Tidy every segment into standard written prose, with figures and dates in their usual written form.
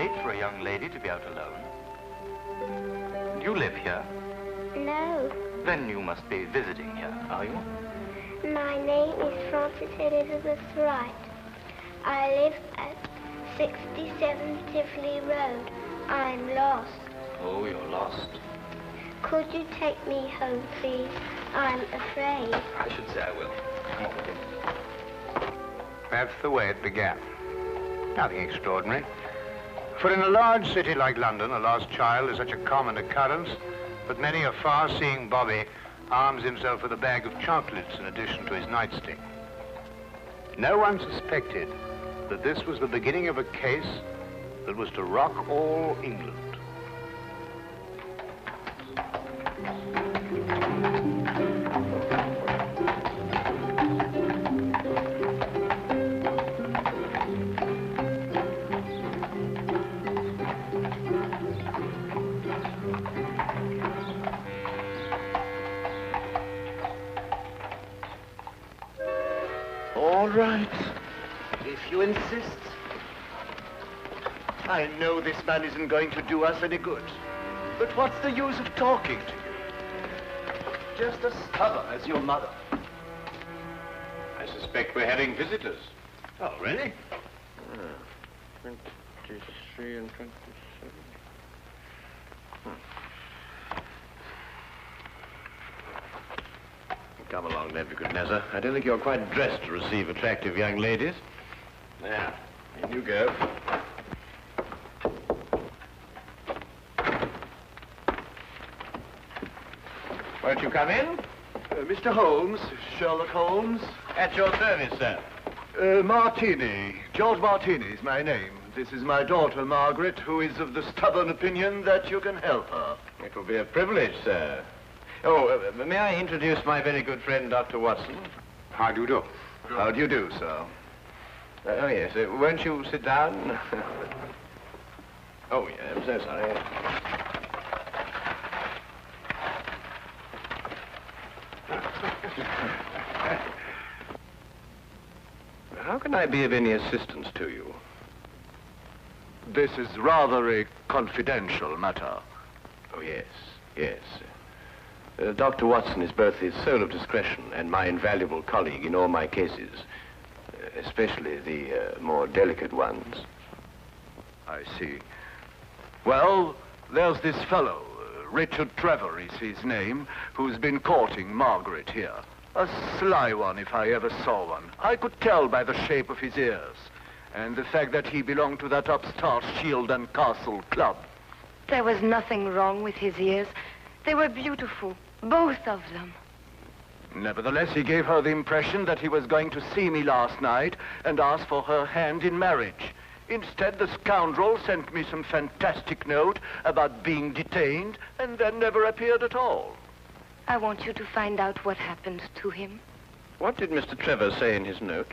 late for a young lady to be out alone. Do you live here? No. Then you must be visiting here, are you? My name is Frances Elizabeth Wright. I live at 67 Tivoli Road. I'm lost. Oh, you're lost. Could you take me home, please? I'm afraid. I should say I will. Come on with you. That's the way it began. Nothing extraordinary. For in a large city like London, a lost child is such a common occurrence that many a far-seeing bobby arms himself with a bag of chocolates in addition to his nightstick. No one suspected that this was the beginning of a case that was to rock all England. All right, if you insist. I know this man isn't going to do us any good, but what's the use of talking to you? Just as stubborn as your mother. I suspect we're having visitors. Oh, really? 23 and 27. Come along, Nebuchadnezzar. I don't think you're quite dressed to receive attractive young ladies. Now, in you go. Won't you come in? Mr. Holmes, Sherlock Holmes. At your service, sir. Martini. George Martini is my name. This is my daughter, Margaret, who is of the stubborn opinion that you can help her. It will be a privilege, sir. Oh, may I introduce my very good friend, Dr. Watson? How do you do? How do you do, sir? Oh, yes. Won't you sit down? Oh, yeah, I'm so sorry. How can I be of any assistance to you? This is rather a confidential matter. Oh, yes, yes. Dr. Watson is both the soul of discretion and my invaluable colleague in all my cases, especially the more delicate ones. I see. Well, there's this fellow, Richard Trevor is his name, who's been courting Margaret here. A sly one, if I ever saw one. I could tell by the shape of his ears, and the fact that he belonged to that upstart Shield and Castle club. There was nothing wrong with his ears. They were beautiful, both of them. Nevertheless, he gave her the impression that he was going to see me last night and ask for her hand in marriage. Instead, the scoundrel sent me some fantastic note about being detained and then never appeared at all. I want you to find out what happened to him. What did Mr. Trevor say in his note?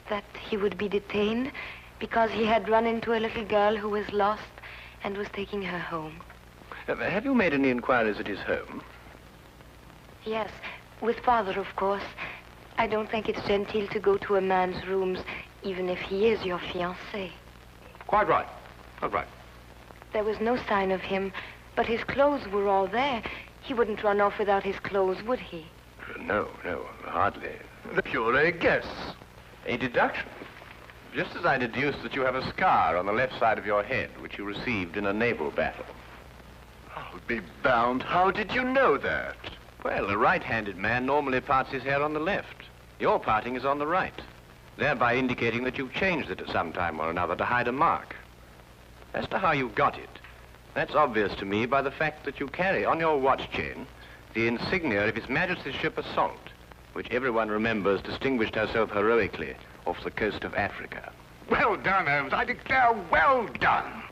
That he would be detained because he had run into a little girl who was lost and was taking her home. Have you made any inquiries at his home? Yes, with Father, of course. I don't think it's genteel to go to a man's rooms, even if he is your fiancé. Quite right. Quite right. There was no sign of him, but his clothes were all there. He wouldn't run off without his clothes, would he? No, hardly. Pure a guess. A deduction. Just as I deduced that you have a scar on the left side of your head, which you received in a naval battle. I'll be bound. How did you know that? Well, a right-handed man normally parts his hair on the left. Your parting is on the right, thereby indicating that you've changed it at some time or another to hide a mark. As to how you got it, that's obvious to me by the fact that you carry on your watch chain the insignia of His Majesty's ship Assault, which everyone remembers distinguished herself heroically off the coast of Africa. Well done, Holmes. I declare, well done.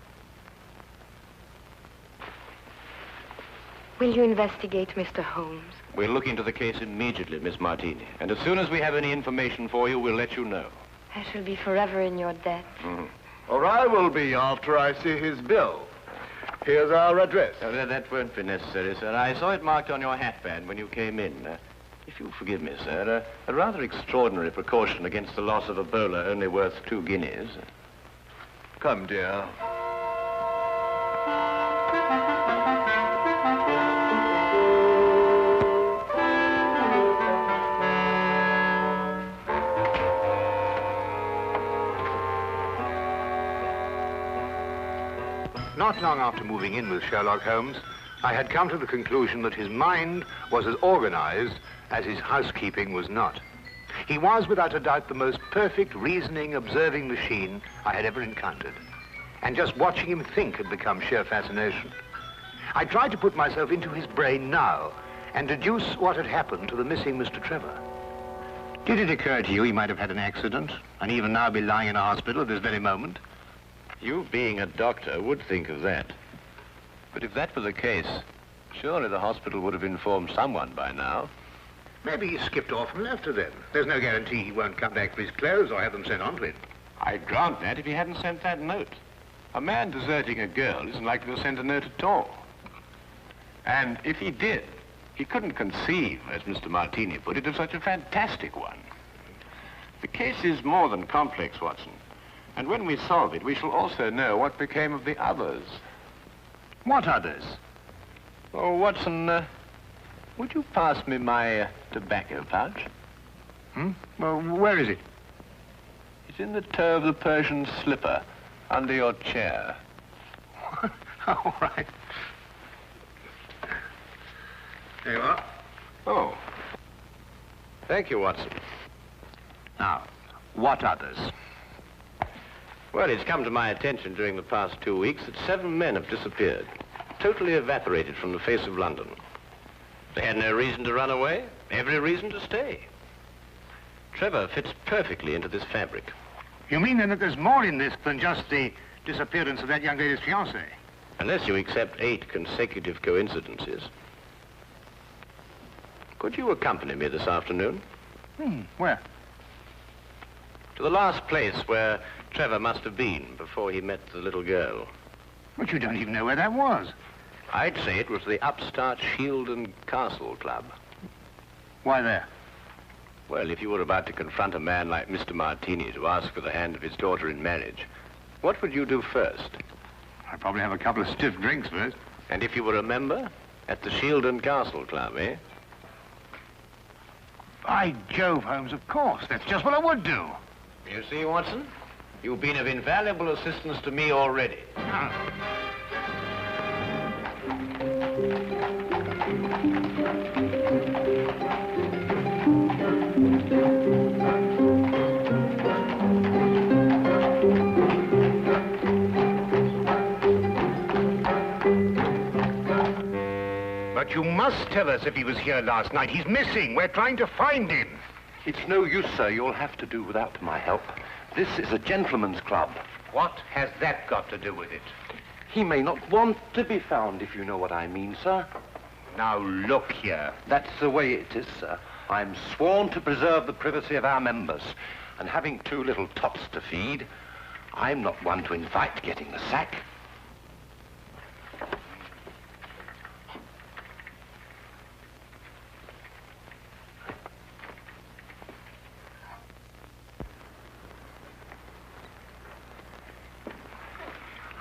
Will you investigate, Mr. Holmes? We'll look into the case immediately, Miss Martini. And as soon as we have any information for you, we'll let you know. I shall be forever in your debt. Or I will be after I see his bill. Here's our address. That won't be necessary, sir. I saw it marked on your hatband when you came in. If you'll forgive me, sir, a rather extraordinary precaution against the loss of a bowler only worth 2 guineas. Come, dear. Not long after moving in with Sherlock Holmes, I had come to the conclusion that his mind was as organized as his housekeeping was not. He was, without a doubt, the most perfect reasoning, observing machine I had ever encountered. And just watching him think had become sheer fascination. I tried to put myself into his brain now and deduce what had happened to the missing Mr. Trevor. Did it occur to you he might have had an accident and even now be lying in a hospital at this very moment? You, being a doctor, would think of that. But if that were the case, surely the hospital would have informed someone by now. Maybe he skipped off and left her then. There's no guarantee he won't come back for his clothes or have them sent on to him. I'd grant that if he hadn't sent that note. A man deserting a girl isn't likely to send a note at all. And if he did, he couldn't conceive, as Mr. Martini put it, of such a fantastic one. The case is more than complex, Watson. And when we solve it, we shall also know what became of the others. What others? Oh, Watson, would you pass me my tobacco pouch? Well, where is it? It's in the toe of the Persian slipper, under your chair. All right. There you are. Oh. Thank you, Watson. Now, what others? Well, it's come to my attention during the past 2 weeks that 7 men have disappeared, totally evaporated from the face of London. They had no reason to run away, every reason to stay. Trevor fits perfectly into this fabric. You mean then that there's more in this than just the disappearance of that young lady's fiancé? Unless you accept 8 consecutive coincidences. Could you accompany me this afternoon? Where? To the last place where Trevor must have been before he met the little girl. But you don't even know where that was. I'd say it was the upstart Shield and Castle Club. Why there? Well, if you were about to confront a man like Mr. Martini to ask for the hand of his daughter in marriage, what would you do first? I'd probably have a couple of stiff drinks first. And if you were a member? At the Shield and Castle Club, eh? By Jove, Holmes, of course. That's just what I would do. You see, Watson? You've been of invaluable assistance to me already. But you must tell us if he was here last night. He's missing. We're trying to find him. It's no use, sir. You'll have to do without my help. This is a gentleman's club. What has that got to do with it? He may not want to be found, if you know what I mean, sir. Now, look here. That's the way it is, sir. I'm sworn to preserve the privacy of our members. And having 2 little tots to feed, I'm not one to invite getting the sack.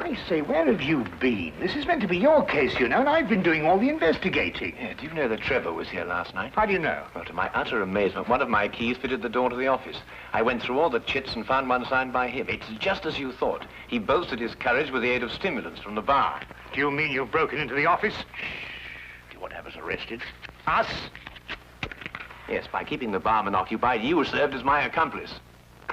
I say, where have you been? This is meant to be your case, you know, and I've been doing all the investigating. Yeah, do you know that Trevor was here last night? How do you know? Well, to my utter amazement, one of my keys fitted the door to the office. I went through all the chits and found one signed by him. It's just as you thought. He boasted his courage with the aid of stimulants from the bar. Do you mean you've broken into the office? Do you want to have us arrested? Us? Yes, by keeping the barman occupied, you served as my accomplice.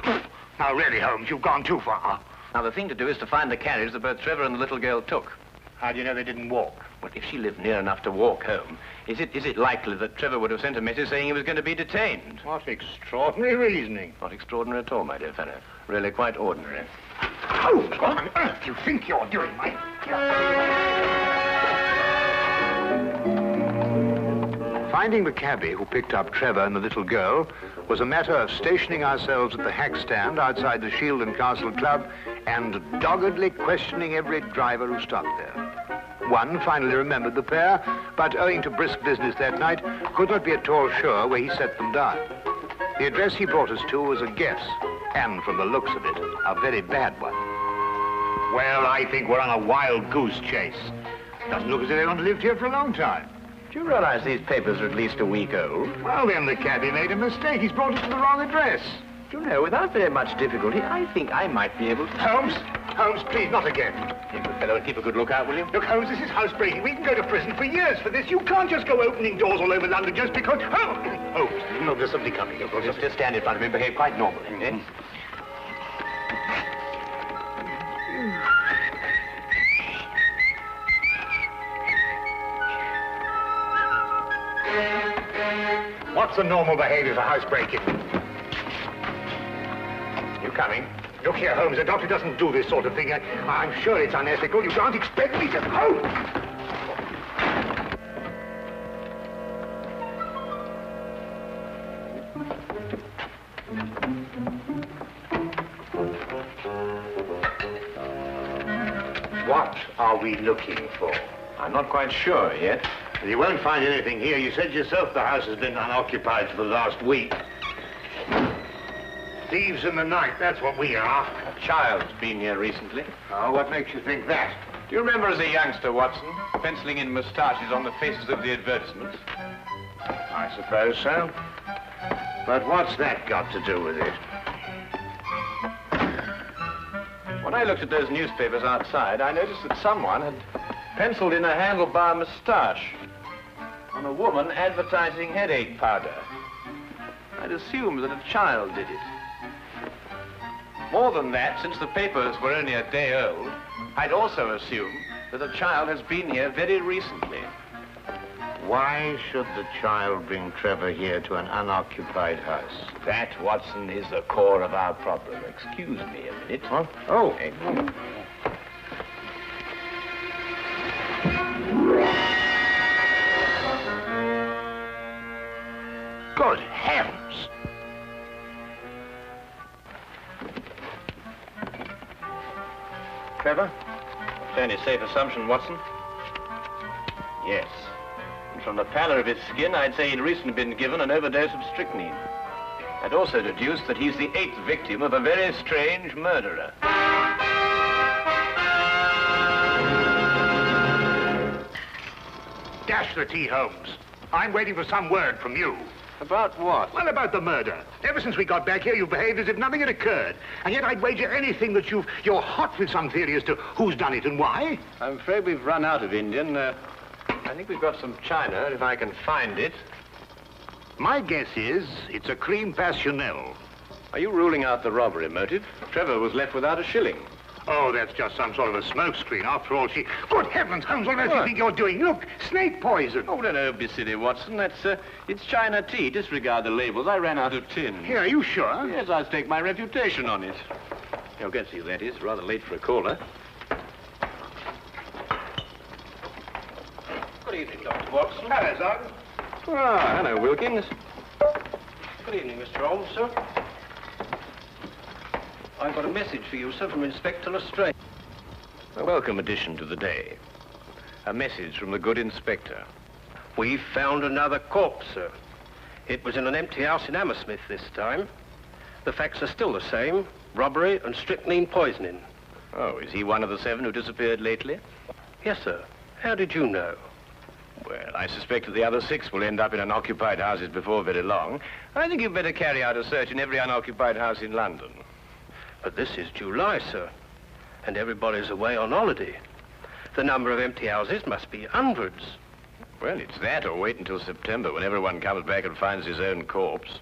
Now, really, Holmes, you've gone too far. Now, the thing to do is to find the carriage that both Trevor and the little girl took. How do you know they didn't walk? Well, if she lived near enough to walk home, is it likely that Trevor would have sent a message saying he was going to be detained? What extraordinary reasoning. Not extraordinary at all, my dear fellow. Really quite ordinary. Oh, what on earth do you think you're doing, Mike? Finding the cabbie who picked up Trevor and the little girl was a matter of stationing ourselves at the hack stand outside the Shield and Castle Club and doggedly questioning every driver who stopped there. One finally remembered the pair, but owing to brisk business that night, could not be at all sure where he set them down. The address he brought us to was a guess, and from the looks of it, a very bad one. Well, I think we're on a wild goose chase. Doesn't look as if they've lived here for a long time. Do you realize these papers are at least a week old? Well, then the cabbie made a mistake. He's brought us to the wrong address. Do you know, without very much difficulty, I think I might be able to... Holmes, please, not again. You good fellow, and keep a good lookout, will you? Look, Holmes, this is housebreaking. We can go to prison for years for this. You can't just go opening doors all over London just because... Holmes, no, there's somebody coming. Just stand in front of me and behave quite normally, eh? What's the normal behavior for housebreaking? You coming? Look here, Holmes, the doctor doesn't do this sort of thing. I'm sure it's unethical. You can't expect me to... Oh! What are we looking for? I'm not quite sure yet. You won't find anything here. You said yourself the house has been unoccupied for the last week. Thieves in the night, that's what we are. A child's been here recently. Oh, what makes you think that? Do you remember as a youngster, Watson, penciling in moustaches on the faces of the advertisements? I suppose so. But what's that got to do with it? When I looked at those newspapers outside, I noticed that someone had penciled in a handlebar moustache on a woman advertising headache powder. I'd assumed that a child did it. More than that, since the papers were only a day old, I'd also assumed that a child has been here very recently. Why should the child bring Trevor here to an unoccupied house? That, Watson, is the core of our problem. Excuse me a minute. Huh? Oh. Good heavens! Trevor? Fairly safe assumption, Watson. Yes. And from the pallor of his skin, I'd say he'd recently been given an overdose of strychnine. I'd also deduce that he's the 8th victim of a very strange murderer. Dash the tea, Holmes. I'm waiting for some word from you. About what? Well, about the murder. Ever since we got back here, you've behaved as if nothing had occurred. And yet I'd wager anything that you're hot with some theory as to who's done it and why. I'm afraid we've run out of Indian. I think we've got some china, if I can find it. My guess is it's a cream passionel. Are you ruling out the robbery motive? Trevor was left without a shilling. Oh, that's just some sort of a smokescreen. After all, Good heavens, Holmes, what on earth do you think you're doing? Look, snake poison. Oh, no, don't be silly, Watson. It's China tea. Disregard the labels. I ran out of tin. Here, are you sure? Yes, I'll stake my reputation on it. You'll get to see who that is. Rather late for a caller. Good evening, Dr. Watson. Hello, Sergeant. Ah, hello, Wilkins. Good evening, Mr. Holmes, sir. I've got a message for you, sir, from Inspector Lestrade. A welcome addition to the day. A message from the good inspector. We've found another corpse, sir. It was in an empty house in Hammersmith this time. The facts are still the same. Robbery and strychnine poisoning. Oh, is he one of the 7 who disappeared lately? Yes, sir. How did you know? Well, I suspect that the other 6 will end up in unoccupied houses before very long. I think you'd better carry out a search in every unoccupied house in London. But this is July, sir, and everybody's away on holiday. The number of empty houses must be hundreds. Well, it's that, or wait until September, when everyone comes back and finds his own corpse.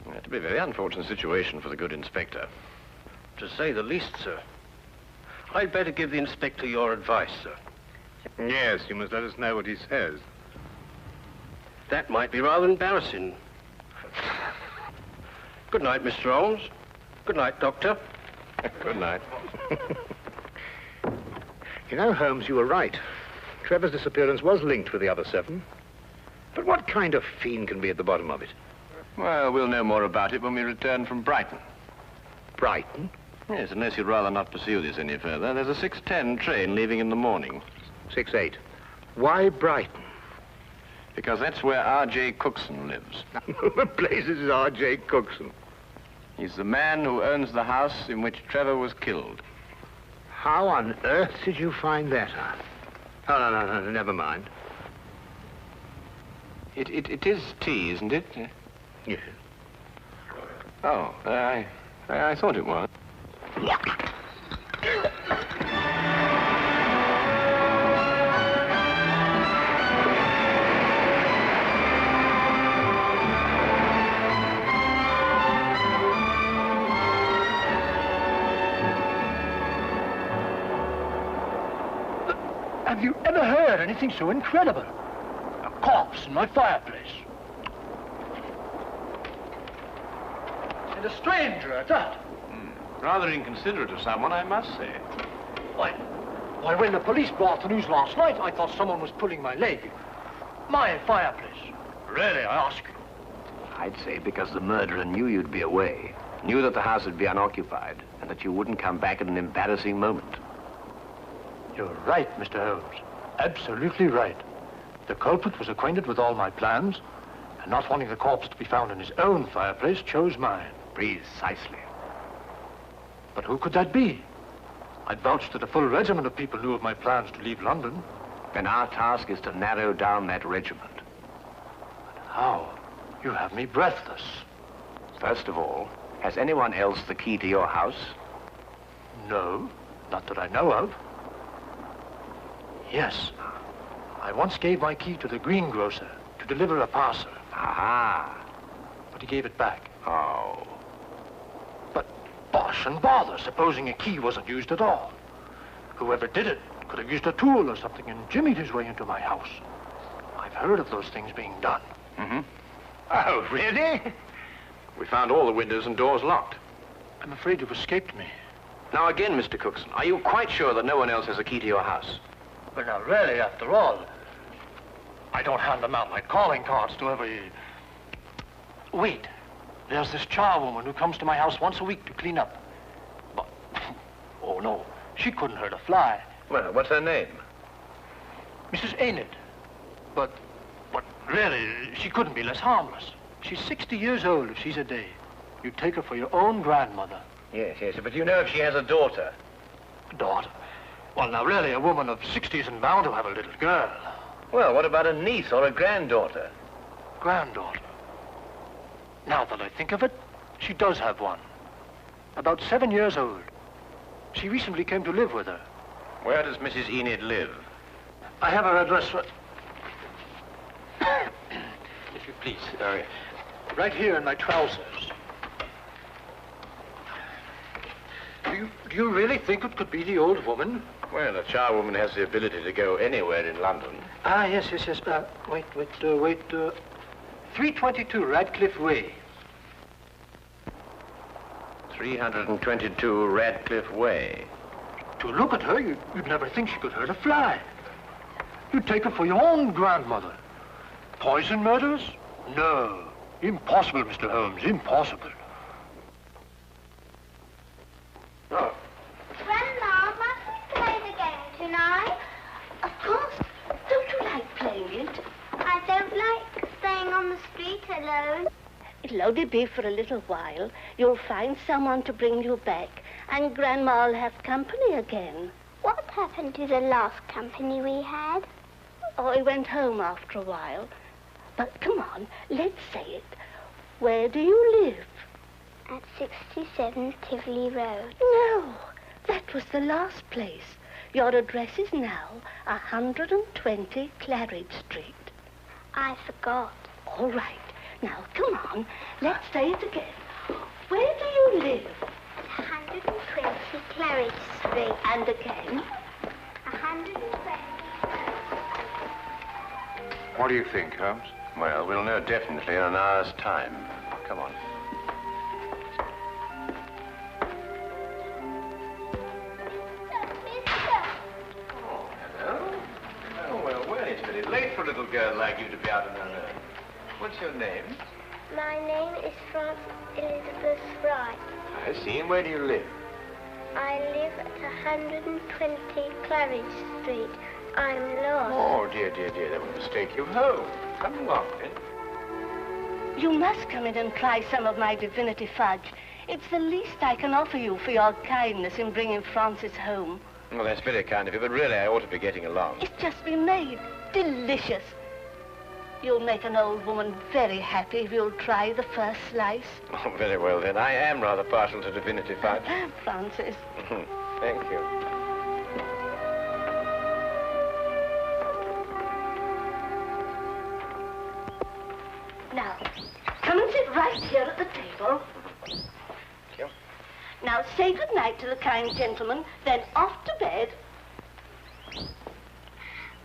That'd be a very unfortunate situation for the good inspector. To say the least, sir. I'd better give the inspector your advice, sir. Yes, you must let us know what he says. That might be rather embarrassing. Good night, Mr. Holmes. Good night, Doctor. Good night. You know, Holmes, you were right. Trevor's disappearance was linked with the other 7. But what kind of fiend can be at the bottom of it? Well, we'll know more about it when we return from Brighton. Brighton? Yes, unless you'd rather not pursue this any further. There's a 6:10 train leaving in the morning. 6:08. Why Brighton? Because that's where R.J. Cookson lives. The place is R.J. Cookson. He's the man who owns the house in which Trevor was killed. How on earth did you find that out? Oh, no, never mind. It is tea, isn't it? Yes. Oh, I thought it was. Have you ever heard anything so incredible? A corpse in my fireplace. And a stranger at that. Rather inconsiderate of someone, I must say. Why, when the police brought the news last night, I thought someone was pulling my leg. My fireplace. Really, I ask you. I'd say because the murderer knew you'd be away, knew that the house would be unoccupied, and that you wouldn't come back at an embarrassing moment. You're right, Mr. Holmes. Absolutely right. The culprit was acquainted with all my plans, and not wanting the corpse to be found in his own fireplace, chose mine. Precisely. But who could that be? I'd vouched that a full regiment of people knew of my plans to leave London. Then our task is to narrow down that regiment. But how? You have me breathless. First of all, has anyone else the key to your house? No, not that I know of. Yes. I once gave my key to the greengrocer to deliver a parcel. Aha. But he gave it back. Oh. But bosh and bother, supposing a key wasn't used at all. Whoever did it could have used a tool or something and jimmied his way into my house. I've heard of those things being done. Mm-hmm. Oh, really? We found all the windows and doors locked. I'm afraid you've escaped me. Now again, Mr. Cookson, are you quite sure that no one else has a key to your house? But now really, after all, I don't hand them out like calling cards to every... Wait, there's this charwoman who comes to my house once a week to clean up. But, oh no, she couldn't hurt a fly. Well, what's her name? Mrs. Enid. But really, she couldn't be less harmless. She's 60 years old if she's a day. You'd take her for your own grandmother. Yes, but you know if she has a daughter? Daughter? Well, now really, a woman of 60 isn't bound to have a little girl. Well, what about a niece or a granddaughter? Granddaughter? Now that I think of it, she does have one. About 7 years old. She recently came to live with her. Where does Mrs. Enid live? I have her address for... If you please. Right here in my trousers. Do you really think it could be the old woman? Well, a charwoman has the ability to go anywhere in London. Ah, yes. Wait. 322 Radcliffe Way. 322 Radcliffe Way. To look at her, you'd never think she could hurt a fly. You'd take her for your own grandmother. Poison murders? No. Impossible, Mr. Holmes, impossible. Grandma, must we play the game tonight? Of course. Don't you like playing it? I don't like staying on the street alone. It'll only be for a little while. You'll find someone to bring you back, and Grandma'll have company again. What happened to the last company we had? Oh, he went home after a while. But come on, let's say it. Where do you live? At 67 Tivoli Road. No, that was the last place. Your address is now 120 Claridge Street. I forgot. All right. Now, come on. Let's say it again. Where do you live? 120 Claridge Street. And again? 120. What do you think, Holmes? Well, we'll know definitely in an hour's time. Come on. Oh, hello. Oh, well, it's pretty late for a little girl like you to be out on her own. What's your name? My name is Frances Elizabeth Wright. I see. And where do you live? I live at 120 Claridge Street. I'm lost. Oh, dear. That would mistake you home. Come along, then. You must come in and try some of my divinity fudge. It's the least I can offer you for your kindness in bringing Francis home. Well, that's very kind of you, but really I ought to be getting along. It's just been made. Delicious. You'll make an old woman very happy if you'll try the first slice. Oh, very well, then. I am rather partial to divinity fudge. Francis. Thank you. Now, come and sit right here at the table. Thank you. Now, say good night to the kind gentleman, then off to bed.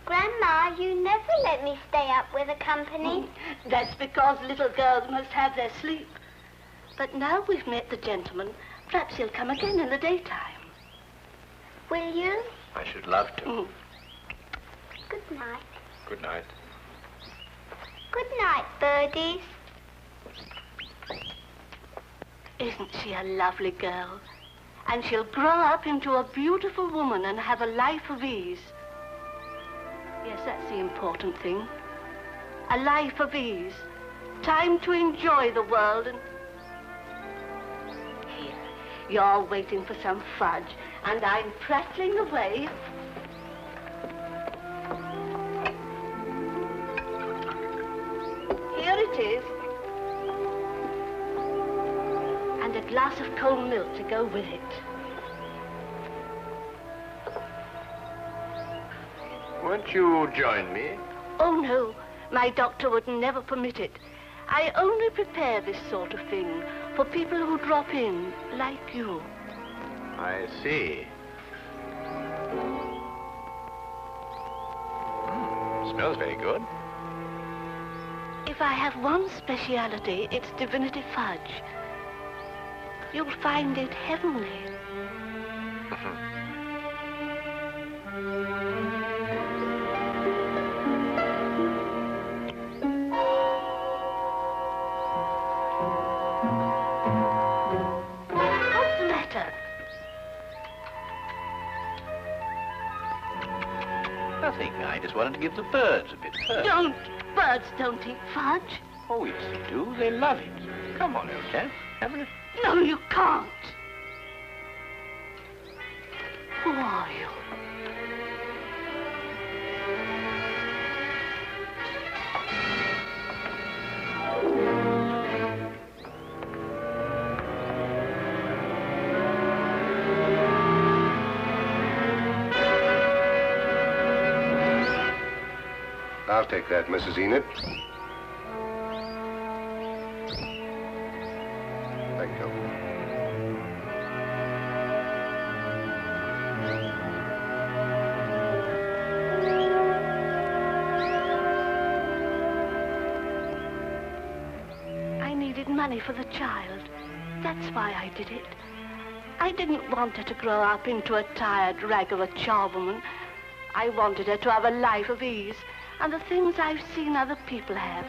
Grandma, you never let me stay up with the company. That's because little girls must have their sleep. But now we've met the gentleman, perhaps he'll come again in the daytime. Will you? I should love to. Good night. Good night. Good night, birdies. Isn't she a lovely girl? And she'll grow up into a beautiful woman and have a life of ease. Yes, that's the important thing. A life of ease. Time to enjoy the world and... Here, you're waiting for some fudge, and I'm prattling away. Here it is. And a glass of cold milk to go with it. Won't you join me? Oh, no. My doctor would never permit it. I only prepare this sort of thing for people who drop in, like you. I see. Smells very good. If I have one speciality, it's divinity fudge. You'll find it heavenly. What's the matter? Nothing. I just wanted to give the birds a bit first. Don't. Birds don't eat fudge. Oh, yes, they do. They love it. Come on, old chap. Have a... No, you can't. Who are you? I'll take that, Mrs. Enid. Thank you. I needed money for the child. That's why I did it. I didn't want her to grow up into a tired rag of a charwoman. I wanted her to have a life of ease and the things I've seen other people have.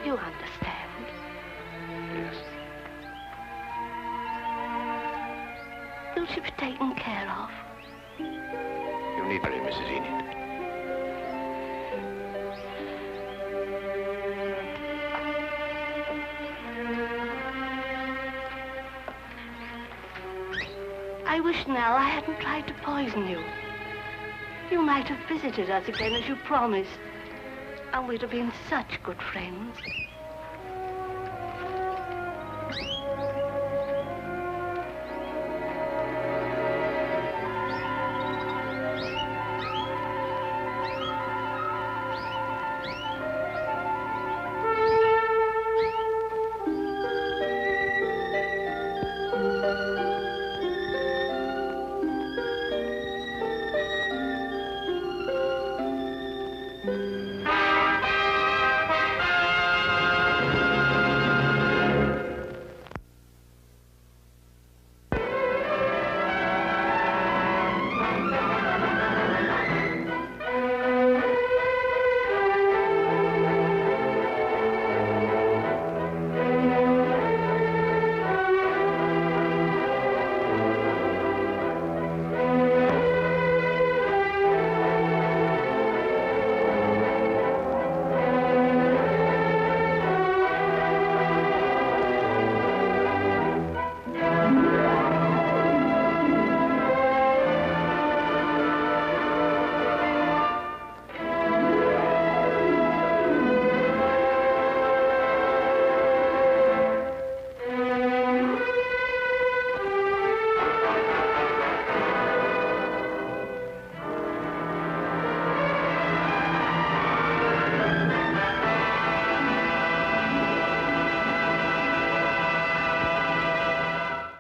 You understand? Yes. Will she be taken care of? You need worry, Mrs. Enid. I wish now I hadn't tried to poison you. You might have visited us again as you promised, and we'd have been such good friends.